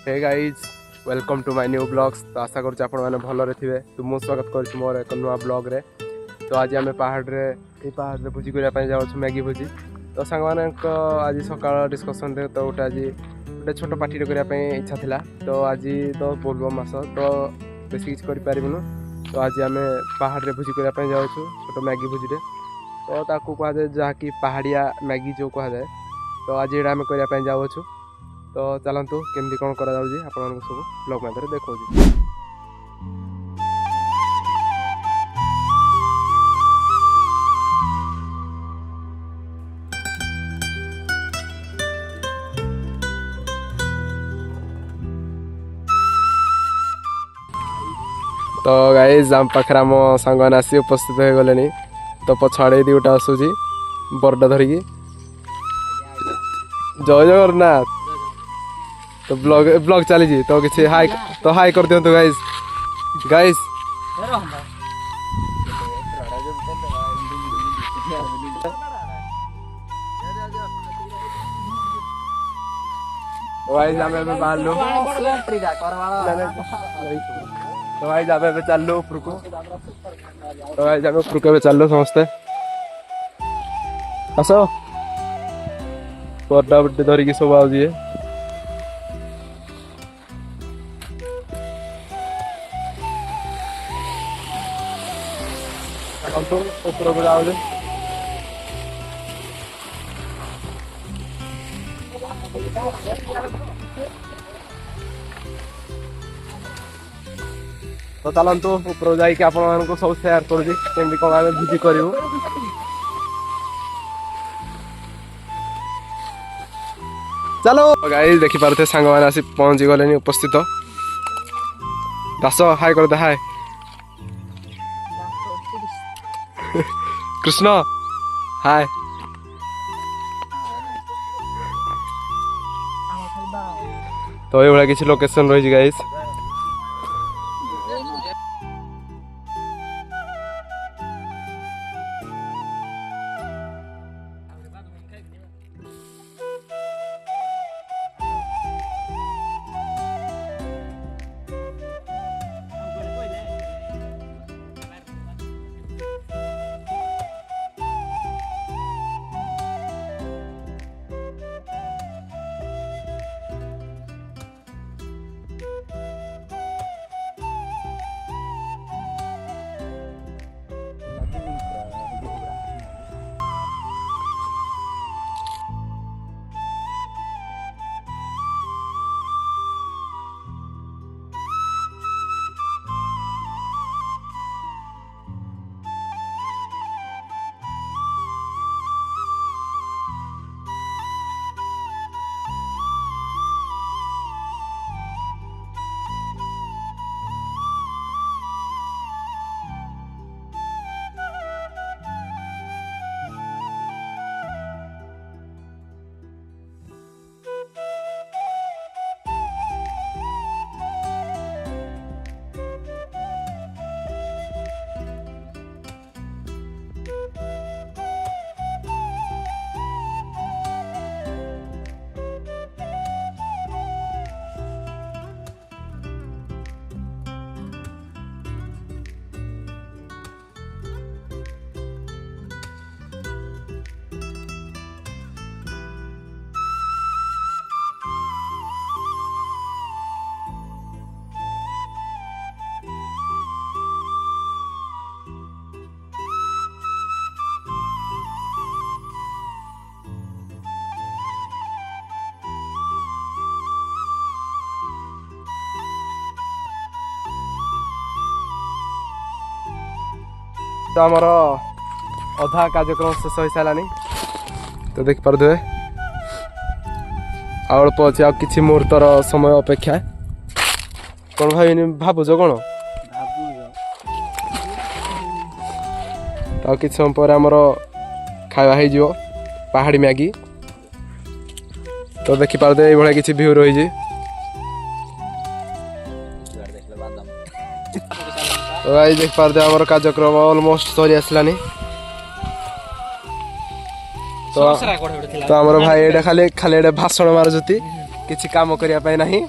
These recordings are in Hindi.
Hey guys welcome to my new blogs. तो आशा करुँ आपण मैंने भलरे थे। तो मुझे स्वागत कर मोर एक नुआ ब्लॉग रे। तो आज आम पहाड़ रे भोजी करने जाऊँ मैगी भोजी। तो सांग मान आज सकाल डिस्कसन रे तो गोटे आज गोटे छोट पार्टी करने इच्छा था। तो आज तो बोलबम मास तो बेस किसी करूँ। तो आज आम पहाड़ रे भोजी करने जाऊँ छोट मैगी भोजी। तो ताकू कहुए जहाँकि पहाड़िया मैगी जो कहुए। तो आज ये आम करने जाऊँ। तो चलतु केमती कौन करा सब ब्लॉग मध्य देखा। तो गाइज आम पाखे आम सांग मैंने आसी उपस्थित हो गले। तो पछाड़े दी गोटे आसूसी बरडा धरिकी जय जगन्नाथ। तो ब्लॉग चली तो किसी हाई तो हाई कर दिंतु गाइज गाइज। भाई जामे पे बाल लो तो भाई जामे पे चल लो ऊपर को। तो भाई जामे ऊपर को चल लो समस्ते आसो बड़ा बड़े धरिकी सब आज ऊपर को जाओ। तो चलतु ऊपर जाकि आप सब सेयार करें कौन आम भोजी करूँ। चलो गाइस देखी पारे सांग मैंने आसी पहुंची गले उपस्थित। दास हाय कर दे हाय कृष्ण हाय। तो ये किसी लोकेशन रही गाइस। तो आमर अधा कार्यक्रम शेष हो सारानी। तो देख पारे अल्प अच्छे आ कि मुहूर्तर समय अपेक्षा कौन भाई भावुच कौन तो कि समय पर आमर खावा हो पहाड़ी मैगी। तो देखी पारे ये किसी व्यू रही। तो भाई देख पारे आमर कार्यक्रम ऑलमोस्ट सरी आसलानी। तो आमर भाई ये खाली खाली भाषण मारुति କିଛି କାମ କରିବା ପାଇଁ ନାହିଁ।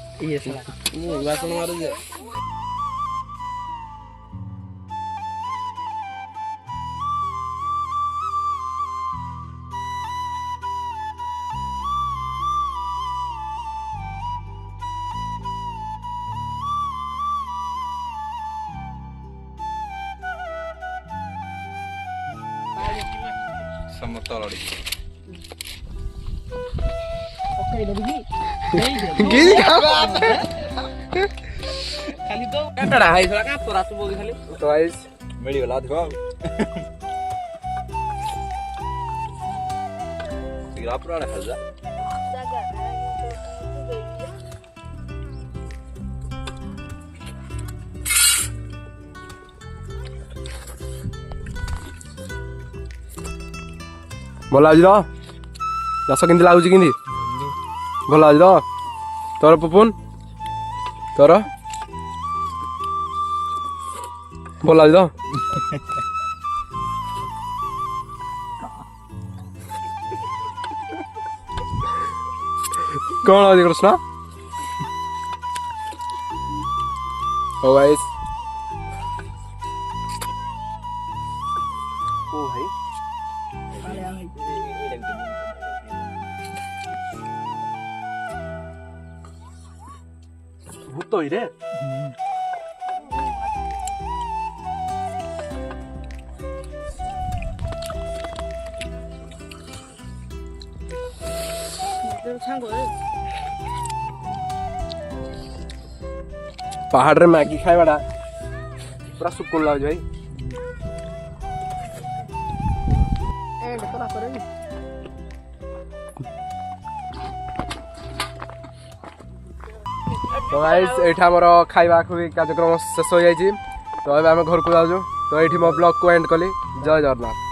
मिलगला पुराना खाजा ଭଲ ଲାଗୁଛି ତ ଚାଷ କେମିତି ଲାଗୁଛି କେମିତି ଭଲ ଲାଗୁଛି ତ ତୋର ପପୁନ ତୋର ଭଲ ଲାଗୁଛି ତ କଣ ଲାଗୁଛି କୃଷ୍ଣ ହଉ ଗାଇସ୍ ଭୂତ ରେ ପାହାଡ଼ରେ ମ୍ୟାଗି ଖାଇବାଟା ପୁରା ସୁକୁନ ଲାଗୁଛି ଭାଇ। तो गाइस एठा हमर खाइबा खुबी कार्यक्रम शेष हो जाइछि। तो अब आम घर को जाऊँ। तो ये मो ब्लॉग को एंड कली। जय जगन्नाथ।